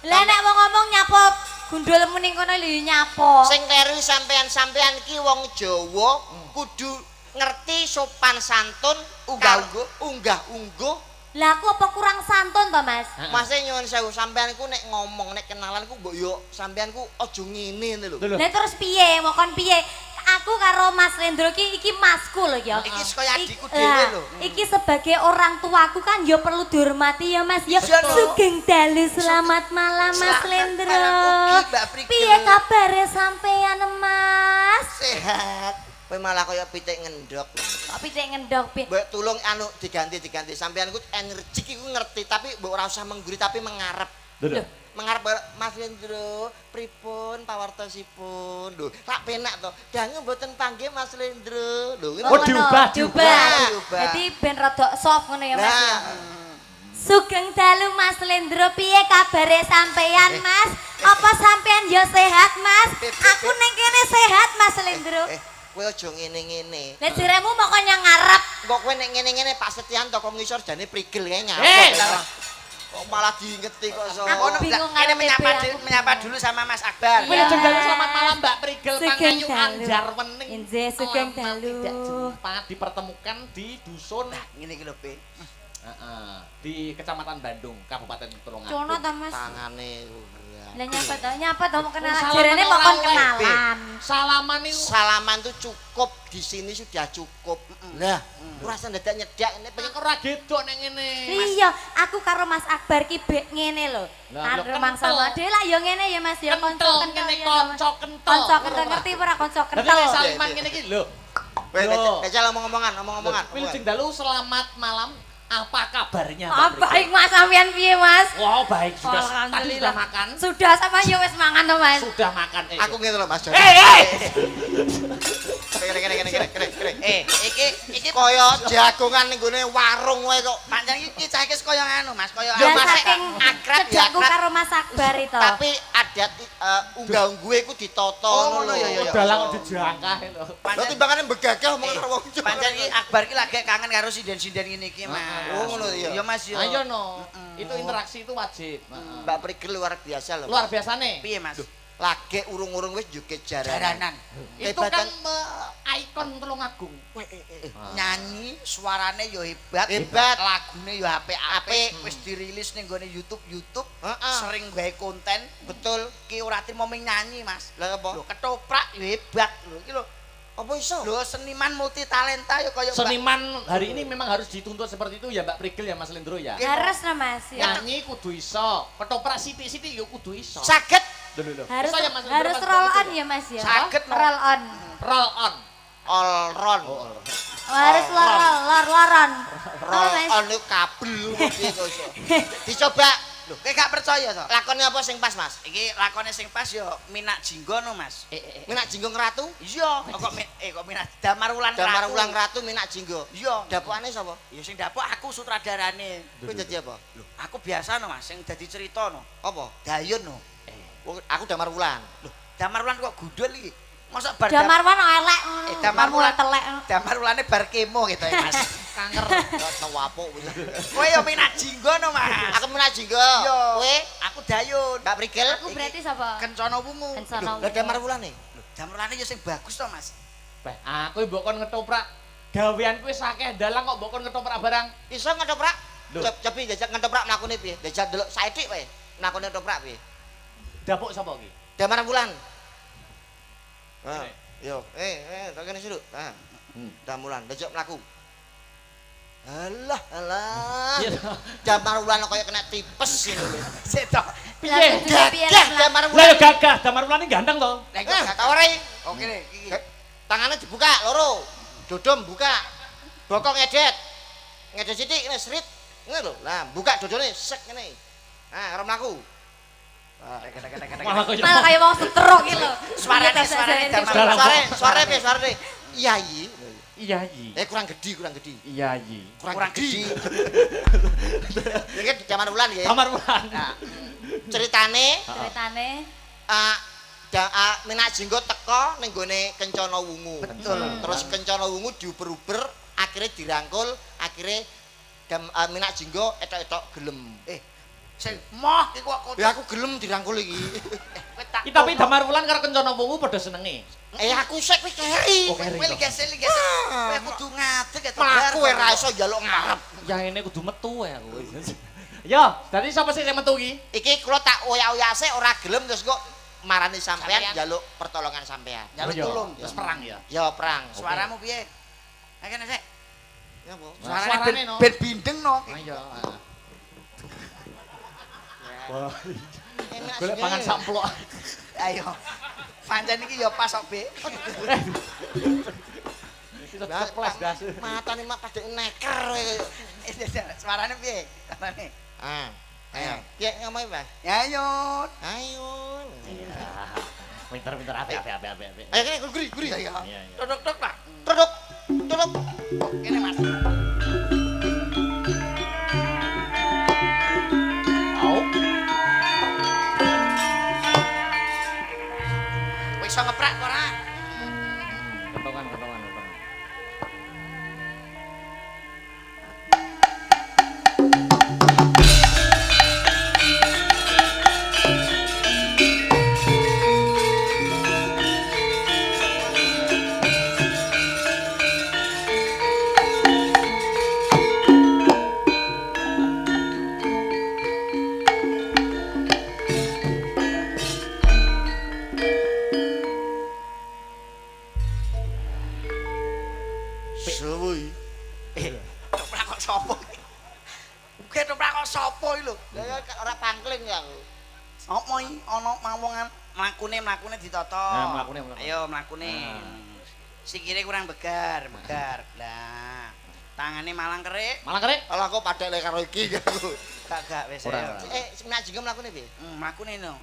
Lah nek wong ngomong nyapa gundul muning kono lho nyapa. Sing kleru sampean ki wong Jawa kudu ngerti sopan santun, unggah-ungguh. Lah aku apa kurang santun to, Mas? Masih nyuwun sewu sampeanku nek ngomong nek kenalanku mbok yo sampeanku aja ngene lho. Lah terus piye? Mokon piye? Aku karo Mas Lendro iki masku lho ya. Iki kaya adikku dhewe lho. Iki sebagai orang tuaku kan ya perlu dihormati ya Mas. Ya Iya, lho. sugeng dalu selamat malam Mas Selamat Lendro. malam ugi, Mbak Prigel. Piye kabare sampean Mas? Sehat. Kowe malah kaya pitik ngendhok. Tapi cek ngendok piye? Mbok tulung anu diganti. Sampeanku energi iku ngerti tapi mbok ora usah mengguri tapi mengarep. Lho. Mengarep Mas Lendro, pripun pawartosipun? Lho, tak penak to. Dangu mboten panggih Mas Lendro. Lho, Oh, diubah. diubah. Jadi ben rada soft ngono ya Mas ya. Nah, Sugeng dalu Mas Lendro, piye kabare sampean Mas? Apa sampean ya sehat Mas? Aku ning kene sehat Mas Lendro. kowe aja ngene-ngene. Lah jiremu pokoknya ngarep. Kok kowe nek ngene-ngene Pak Setianto kok ngisor jane prigel kae nyapa. Kok malah diingeti kok so. Aku bingung Ini ngarepe menyapa dulu sama Mas Akbar. Kowe aja dalu selamat malam Mbak Prigel Sugeng Pangayu dalu. Anjar Wening. Inje sugeng Lama dalu. Tidak jumpa dipertemukan di dusun Ngene iki lho, Pe. di Kecamatan Bandung, Kabupaten Tulungagung. Cono ta Mas? Tangane Lah nyapa to mau kenalan. Salaman Jarene ora mau oleh, kenalan. Salaman niku salaman tuh cukup di sini sudah cukup. Lah, ora usah nyedak-nyedak ini pengen ora gedok nek ngene. Iya, aku karo Mas Akbar ki bek ngene lho. Lah, Karo lho, mangsa kental. dhewe lah ya ngene ya Mas ya Kental ngene ya, Mas. kanca kental. Kanca kental ngerti ora kanca Tapi kental. nek Saliman ngene iki lho. Weh, Loh. kecel omong-omongan. Kowe lajeng dalu selamat malam. Apa kabarnya Mbak Ah, Prigel? baik Mas sampean piye Mas? Wow, baik sudah. Tadi Alhamdulillah. sudah makan? Sudah sama ya wis mangan to Mas. Sudah makan. Aku ngene lho Mas. Iki Kaya jagongan ning gone warung wae kok. pancen iki cah iki kaya anu, Mas, kaya Ya Mas, saking akrab ya, cedakku akrab. karo Mas Akbar itu. Tapi adat unggah-ungguhe iku ditata Oh, ngono ngono, ya, ya, ya. Dalang kok dijangkah lho. Lho pancen timbangane begagah omongan karo wong Jawa. pancen iki Akbar iki lagi kangen karo sinden-sinden ngene iki, Mas. Oh, ngono ya. Iya, Mas, yo. Ayo no. Itu interaksi itu wajib. Mbak Prigel luar biasa loh. Luar biasa nih. Piye, Mas? Lagi urung-urung wis joget jaranan. Jaranan. Itu kan ikon Tulungagung. Nyanyi, suarane yo hebat. Hebat. Lagune yo apik-apik. Apik. Wis dirilis ning gone YouTube. Heeh. Sering gawe konten. Betul. Ki ora trimo ming nyanyi, Mas. Lah apa? Lho, ketoprak yo hebat lho. Iki lho. Apa iso? Lho, seniman multi talenta yo kaya Mbak. Seniman hari ini memang harus dituntut seperti itu ya Mbak Prigel ya Mas Lendro ya. Harus nah Mas ya. Nyanyi kudu iso, ketoprak sithik-sithik yo kudu iso. Saged Harus Iso ya, Mas Lendro, harus Mas roll Prigel on ya Mas ya. Saged, no. Roll on. Roll on. all ron. Oh, harus lor-loron. Roll Mas. on itu kabel piye kok iso. Dicoba. Lho, kowe gak percaya to? Lakone apa sing pas, Mas? Iki lakone sing pas yo Minak Jinggo no, Mas. Minak Jinggong Ratu, Iya, kok kok Minak Damar Wulan Damar Ratu. Ulang Ratu Minak Jinggo. Iya, Dapukane sapa? ya sing dapuk aku sutradarane. Kowe dadi apa? Lho, aku biasa no, Mas, sing dadi cerita no. Apa? Dayun no. Oh, aku Damar Wulan. Lho, Damar Wulan kok gudul iki. Masa bar Jamarwan elek. Damar mulai Wulan telek. Damar Wulane bar kemo gitu ya, Mas. Kanker. Tahu apuk. Kowe yo Minak Jinggo no, Mas. Aku Minak Jinggo. Iya. Kowe Aku Dayun. Mbak Prigel. Aku berarti sapa? Kencana Wungu. Kencana Lah Damar Wulane. Lho, Damar Wulane yo sing bagus to, Mas. Beh, aku mbok kon ngetoprak. Gawean kuwi sakeh dalang kok mbok kon ngetoprak barang. Iso ngetoprak? Lho. Cobi jajak ngetoprak mlakune piye? Jajak delok saithik wae. Mlakune ngetoprak piye? Dapuk sapa iki? Damar Wulan. Ah, Oke. yo, tak kene sudut. Ah. Damar Wulan, jajak mlaku. Alah, alah. Iya toh. Damar Wulan kaya kena tipes ngono lho. Sik to. Piye? Gagah Damar Lah Wulan. ya gagah, Damar Wulan ganteng to. Lah iki gak Kau ora Oke nih, iki. tangannya dibuka loro. Dodom buka. Bokong ngedet. Ngedet sithik ngene srit. Ngene lho. Lah buka dodone sek ngene. Nah, karo mlaku. Malah kaya Malah kayak wong setruk iki lho. Suarane Iya, Damar Dalam Wulan. Suarane suarane. Iya yi. iya yi. Kurang gede, kurang gede. Iya yi. Kurang gede. Ya kan di Damar Wulan ya. Damar Wulan. Nah, ceritane Ceritane Minak Jenggot teko ning gone Kencana Wungu. Betul. Terus Kencana Wungu diuber-uber, akhirnya dirangkul, akhirnya Minak Jenggot etok-etok gelem. Sing moh iki kok Ya aku gelem dirangkul iki. kowe tak. Tapi Damar Wulan karo Kencana Wungu padha senenge. Aku sek wis keri. Oh, keri. Kowe ligesel. Kowe kudu ngadeg Mlaku ora iso njaluk ngarep. Ya ini kudu metu ya aku. Yo, dadi sapa sih sing metu iki? Iki kula tak oyak-oyase ora gelem terus kok marani sampean Sampean. njaluk pertolongan sampean. Njaluk Oh, iya. tulung. Terus perang ya. Ya perang. Suaramu piye? Ayo kene sik. Ya apa? Suarane no. ben bindeng no. Ayo. Minak Golek Jenggot. pangan samplok. Ayo. Pancen iki ya pas kok, Be. Bisa ceples gas. Matane mak padhe neker. Suarane piye? Suarane. Ayo. Piye ngomong Pak? Ya ayo. Ayo. Pinter-pinter ape. Ayo kene guri guri. Iya. Iya, iya. Duduk lah. Duduk. Duduk. Kene Mas. Au. Kowe iso ngeprak kok ora? Kentongan. Sewoi. Toprak kok sapa? Oke toprak kok sapa iki lho? Lah ora pangkling ya aku. Apa iki ana mawongan mlakune ditata. Nah, mlakune. Ayo mlakune. Sikile kurang begar. Lah, tangane malang kerik. Malang kerek. Kalau aku padha lek karo iki aku. Gak wis. Ora. Minak Jenggot mlakune piye? Mlakune no.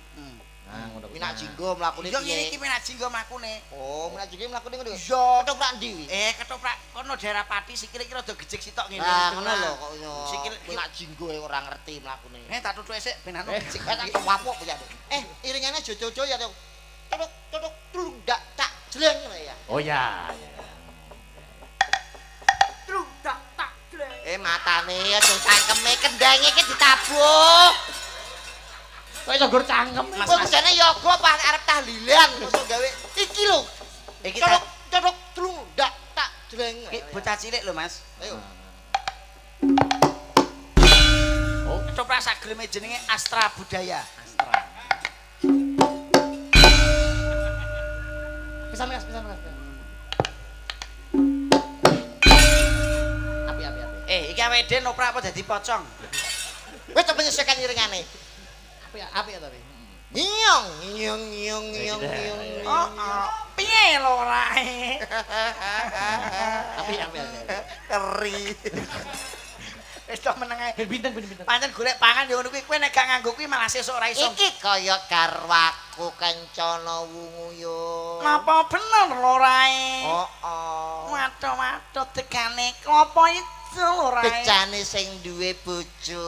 Nah, ngono. Minak Jenggot mlakune Yo ngene iki piye? menak jinggo mlakune. Oh, Minak Jenggot mlakune ngono. Iya. Ketoprak ndi wi? Ketoprak kono daerah Pati sikile iki rada gejek sitok ngene. Nah, ngono lho kok yo. Sikil Minak Jenggot ora ngerti mlakune. tak tutuk sik ben anu gejek. Tak wapuk ya. Iringane jojo-jojo ya. Tutuk tulung dak tak jleng ngono ya. Oh ya. Matane aja cangkeme kendhange iki ditabuh. Kok iso gur cangkem. Kok jane yoga pas arep tahlilan mosok gawe iki lho. Iki Tutuk tulung dak tak jleng. bocah cilik lho Mas. Ayo. Oh, Ketoprak sagreme jenenge Astra Budaya. Astra. Pisan. Api. Iki awake dhewe noprak apa dadi pocong? Wis tak menyesuaikan iringane. Api ya tapi. Nyong. Piye lho rae? Api. Keri. Wis tok meneng ae. Binten. Pancen golek pangan yo ngono kuwi kowe nek gak nganggo kuwi malah sesuk ora iso. Iki kaya garwaku Kencana Wungu yo. Napa bener lho rae? Oh. Waduh tegane klopo itu lho rae. Becane sing duwe bojo.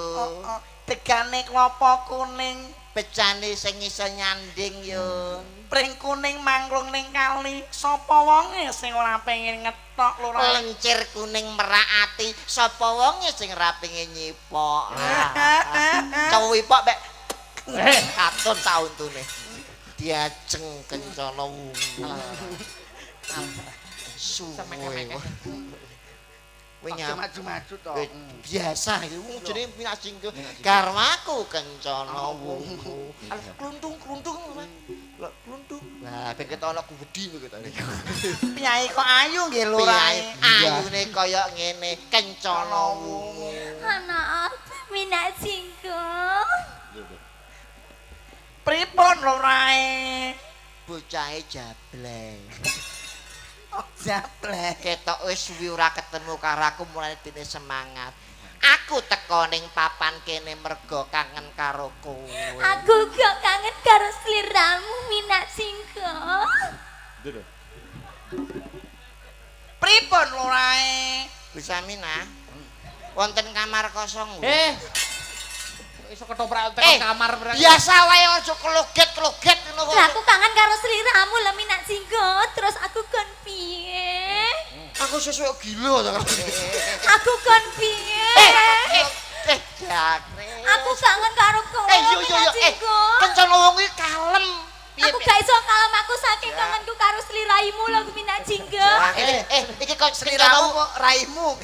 Tegane klopo kuning, Becane sing iso nyanding yo. pring kuning mangklung ning kali. Sapa wonge sing ora pengen ngetok lho rae? Lencir kuning merak ati. Sapa wonge sing ora pengen nyipok. Cowipok mek katon sauntune. Diajeng Kencana Wungu. Suwe. Kowe Ojo maju-maju to. biasa iki wong jenenge Minak Jenggot. Garwaku Kencana Wungu. Kluntung. Lah ben ketana gudi ketane. Piyai kok ayu nggih lho rae. Ayune kaya ngene Kencana Wungu. Ana apa Minak Jenggot? Pripun lurae? Bocahe jablay. Oh, jablek. Ketok wis suwi ora ketemu karo aku mulane dene semangat. Aku teko ning papan kene mergo kangen karo kowe. Aku gak kangen karo sliramu Minat Singgo. Pripun lurae? Bisa Mina? Wonten kamar kosong. Iso ketoprak tekan kamar berarti. Biasa wae aja kloget-kloget ngono kok. Lah aku kangen karo sliramu lah Minat Singgo. Terus aku kon piye? Aku sesuai gila ta. Aku kon piye? Jakne. Aku kangen karo kowe Minat Singgo. Kencana wong iki kalem. Aku gak iso kalem aku saking kangenku karo sliraimu lho Minat Singgo. Iki kok Sliramu kok raimu.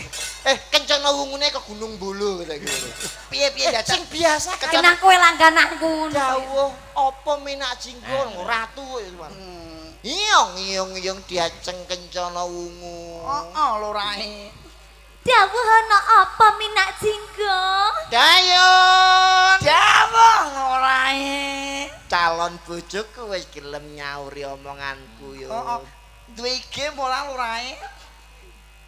kencana wungune ke Gunung Bolo kata gitu. Piye-piye dadak? Sing biasa Kenang kowe langgananku. dawuh apa Minak Jinggo ratu Iyong diajeng kencana wungu. Heeh lurae. Dawuh ana apa Minat Singgo? Dayon. Dawuh lurae. Calon bojoku wis gelem nyauri omonganku yo. Heeh. Duwe IG mola lurae.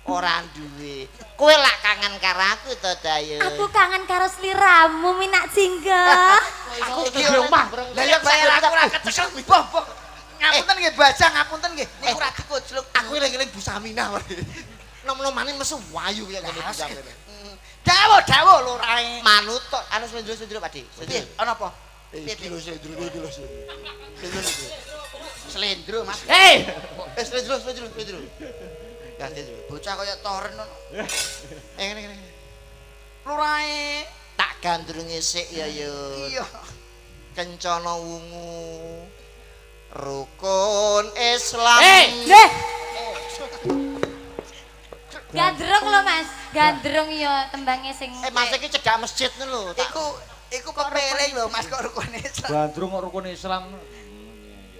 Ora duwe. Kowe lak kangen karo aku to, Dayon. Aku kangen karo sliramu Minat Singgo. Aku iki omah. Lah ya bayar aku ora kecekel. Boh. Ngapunten nggih Bajang, ngapunten nggih. Niku ora dikujluk. Aku eling-eling Bu Samina. Nom-nomane mesu wayu kaya ngene iki sampeyan. Dawuh lurae. Manut tok anu slendro-slendro Pak Dik. Piye? Ana apa? Iki lho slendro iki lho. Slendro, Mas. Slendro. Ya slendro. Bocah kaya toren ngono. Ngene. Lurae. Tak gandrungi sik ya Yun. Iya. Kencana wungu. Rukun Islam. Nggih. Gandrung lho Mas. Gandrung ya tembangnya sing. Mas iki cedhak masjid lho. Iku kepeling lho Mas kok rukun Islam. Gandrung kok rukun Islam.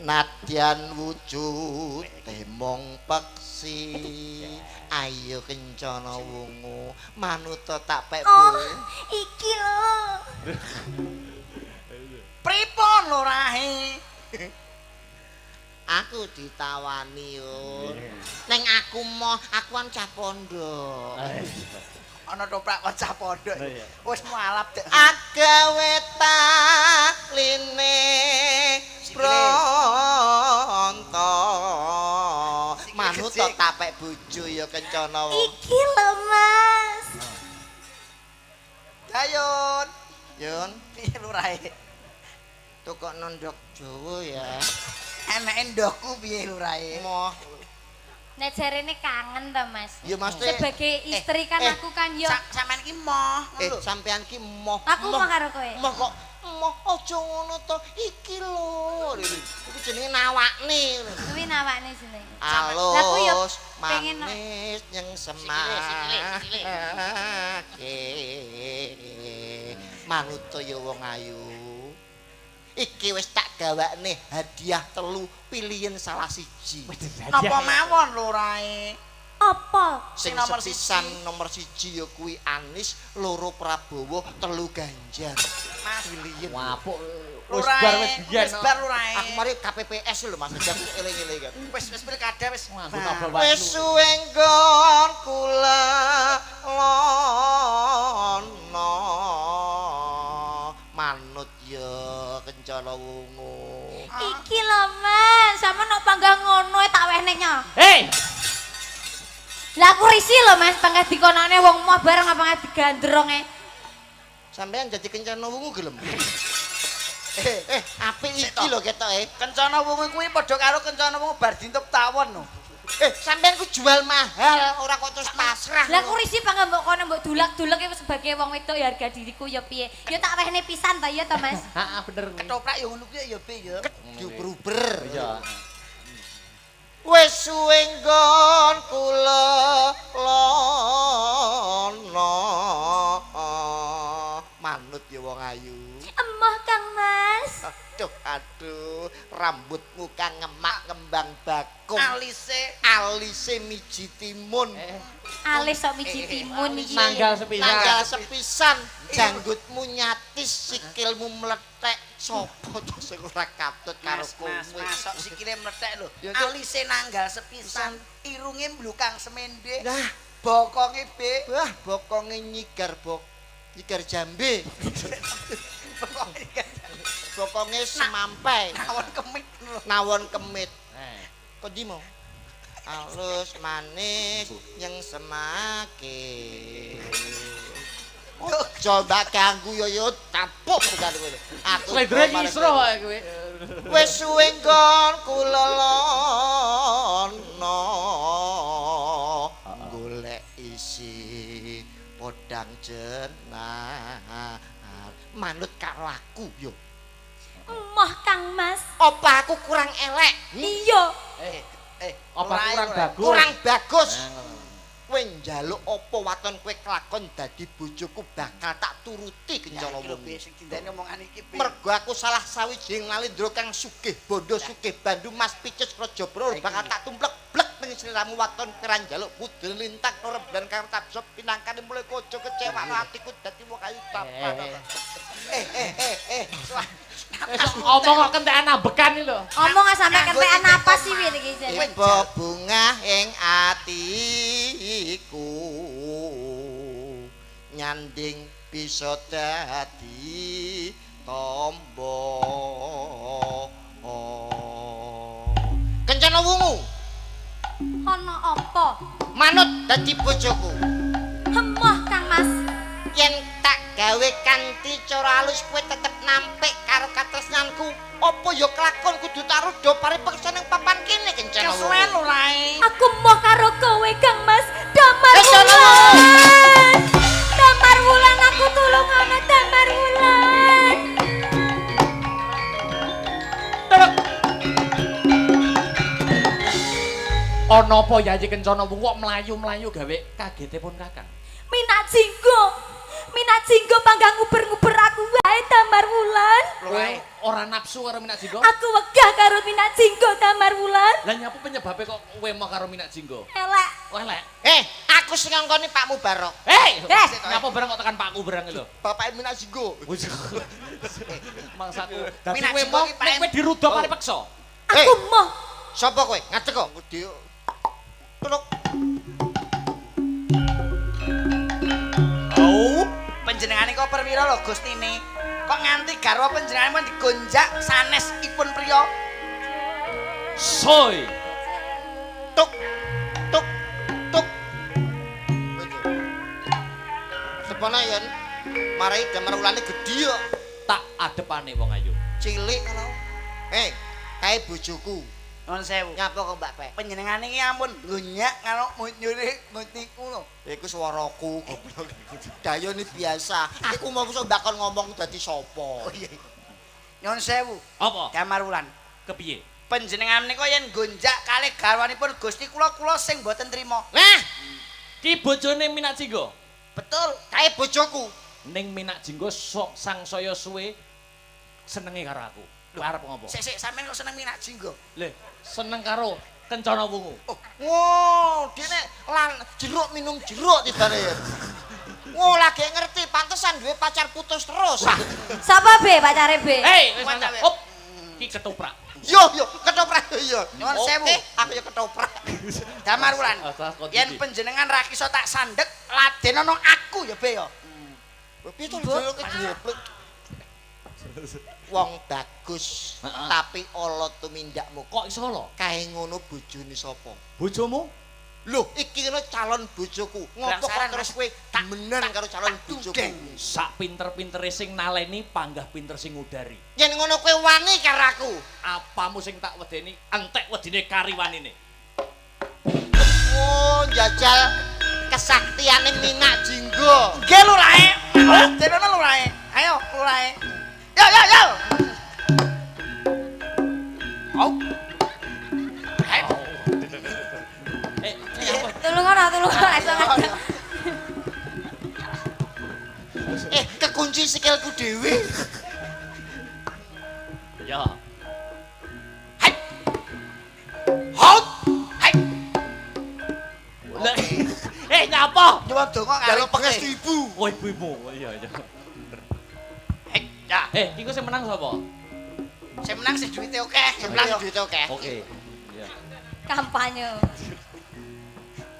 Nadyan wujud temong peksi. Ayo kencana wungu, manuta tak pek Oh, kowe. iki lho. Pripun lurae? Aku ditawani Yun. Neng aku moh, aku kan cah pondok. Ana toprak kocah pondok. Wis mualaf dek. Agawe takline pronto. Manut to tapek bojo ya kencana. Iki lho Mas. Dayun. Yun, Piye lurae? tukok nondok Jawa ya. Enake ndokku piye lurae? Moh. Nek jarene kangen to Mas. Ya Mas Sebagai istri kan aku kan yo. Sampeyan iki moh. sampean ki moh. Aku mah karo kowe. Moh kok moh aja ngono to. Iki lho. Iku jenenge nawakne. Kuwi nawakne jenenge. Alus, Lah, aku ya pengen manis yang semak. Manut to ya wong ayu. Iki wis tak gawakne hadiah 3 pilihan salah siji. Napa mawon lurae? Apa? Sing nomor sepisan nomor 1 ya kuwi Anis, 2 Prabowo, 3 Ganjar. Mas Pilihan. Wapuk wis bar wis biyen. Wis bar lurae. Aku mari KPPS lho Mas, aku eling-eling kan. Wis pilkada wis. Nganggo tabel Wis Bawaslu. suwe nggon kula lono manut ya kencana wungu. Iki lho Mas, sampe nok panggah ngono tak wehne nya. Hei, Lah aku risih lho Mas, panggah dikonone wong moh bareng apa panggah digandronge. Sampeyan jadi kencana wungu gelem? Apik iki lho ketoke. Kencana wungu kuwi padha karo kencana wungu bar dintup tawon no. Sampeyan ku jual mahal, ora kok terus pasrah. Lah aku risih panggah mbok kono mbok dulak-dulek sebagai wong wedok ya harga diriku ya piye. Ya tak wehne pisan ta ya to Mas. heeh bener. Ketoprak ya ngono kuwi ya be ya. Diuber-uber. Iya. Wis suwe nggon kula lono manut ya wong ayu. Emoh Kang Mas. Aduh, rambutmu kang ngemak kembang bakung. Alise miji timun. Alis sok miji timun iki. Nanggal sepisan. Nanggal sepisan. Janggutmu nyatis, sikilmu meletek. Sopo to sing ora katut karo kowe? Mas, sok sikile mlethek lho. Alise nanggal sepisan, irunge mblukang semende. Nah, Bokonge be. wah bokonge nyigar nyigar jambe. Bokonge semampai. Nawon kemit lho. Nawon kemit. Kondi mau? Alus manis yang semakin. Coba ganggu yo tapuk bukan kowe. Aku Slendro ngisro wae kowe. wis suwe nggon kulolono golek isi podang jenar manut karo aku yo. Emoh Kang Mas. Apa aku kurang elek? Iya. Apa kurang bagus? Kurang bagus. Kowe njaluk apa waton kowe kelakon dadi bojoku bakal tak turuti kencana wong. Sing dindane omongan iki be. Mergo aku salah sawijining nalindra kang sugih bondo sugih bandu Mas Picus Rajabro bakal tak tumplek blek ning sliramu waton piran njaluk budel lintang reban karo tabsop pinangkane mulai kojo kecewa atiku dadi wong ayu tapan. Omong kok kentekan ambekan iki lho. Omong sampe kentekan apa sih wir iki jan. Ibu bunga ing atiku nyanding bisa dadi tombo. Kencana wungu Ana apa? manut dadi bojoku. Emoh Kang Mas. Yen tak gawe kanthi cara alus kowe tetep nampik karo katresnanku, apa ya kelakon kudu taruh do paripeksa ning papan kene kencana wungu. Kesuwen lho rae. Aku moh karo kowe Kang Mas. Damar Kencana wulan. Damar wulan aku tulung ana damar wulan. Ana apa ya iki kencana wong kok mlayu-mlayu gawe kagetipun Kakang? Minat jinggo panggang nguber-nguber aku wae damar wulan. Kowe ora nafsu karo Minak Jinggo? Aku wegah karo minat jinggo damar wulan. Lah nyapa penyebabnya kok kowe mau karo Minak Jinggo? Elek. Elek. Aku sing ngongkoni Pak Mubarok. Nyapa barang kok tekan Pakku barang lho. Bapake Minak Jinggo. Mangsaku. Dadi Minak kowe Jinggo mau ki nek kowe dirudo paripeksa. Aku moh. Sapa kowe? Ngadeg kok. Tuluk. Panjenengane kok perwira lho Gustine? Kok nganti garwa panjenengane men digonjak sanesipun priya? Soy. Tuk. Tuk. Tuk. Sepana yen marai damar ulane gedhi kok. Tak adepane wong ayu. Cilik kalau. Kae bojoku. Nuwun sewu. Nyapa kok Mbak Pek? Panjenengane iki ampun gonyak karo nyuri mutiku lho. Iku swaraku goblok. Dayone biasa. Aku mau iso bakon ngomong dadi sapa. Nyuwun sewu. Apa? Damar Wulan. Kepiye? Panjenengan menika yen gonjak kalih garwanipun Gusti kula sing boten trima. Nah, Ki bojone Minak Jinggo. Betul. kae bojoku. Ning Minak Jinggo sok sangsaya suwe senenge karo aku. Arep ngopo? Sik sampean kok seneng Minak Jinggo? Lho, seneng karo Kencana Wungu. Wow, dene lan jeruk minum jeruk tibane. Wow, lagi ngerti pantesan duwe pacar putus terus. Sapa be pacare be? Wis mantap. Op. Ki ketoprak. Yo, ketoprak yo. Nyuwun sewu. Aku yo ketoprak. Damar Wulan. Yen panjenengan ra iso tak sandek, laden ana aku ya be ya. Piye to jeruk goblok. Wong bagus, tapi ala tumindakmu. Kok iso lho? Kae ngono bojone sapa? Bojomu? Loh, iki ngono calon bojoku. Ngopo kok terus kowe demenan karo calon bojoku? Sak pinter-pintere sing naleni panggah pinter sing ngudari. Yen ngono kowe wani karo aku. Apamu sing tak wedeni entek wedine kariwanine. Oh, jajal kesaktiane Minak Jinggo. Nggih lurae. Dene lurae. Ayo lurae. Yo. Au. Tulung ora iso ngajak. Kekunci sikilku dhewe. Ya. apa? Nyuwun donga Jaluk pangestu ibu. Oh ibu-ibu. Iya iya. Ya, Iku sing menang sapa? sing menang sing duwite akeh. Sing menang duit oke. Oke. Iya. Kampanye.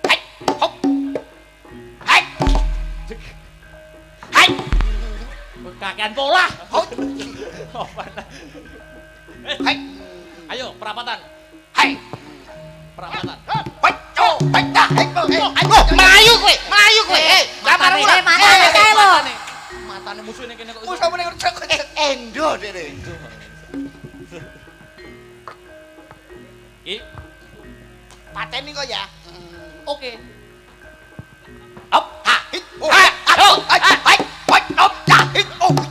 Hai, hop. Hai. Hai. Kakean pola. Hop. Hai. Ayo perapatan. Hai. Perapatan. Hai. Oh, hai dah. Hai. Melayu kowe, melayu kowe. Lamar Matane, ulah. matane kae lho. Matane musuhnya kene kok. Musuh meneh kerja. Endo dene. Iki. Pateni kok ya. Oke. Hop. Ha. Hit. Oh. Hai. Hai. Hai. Hop. Hop. Oh.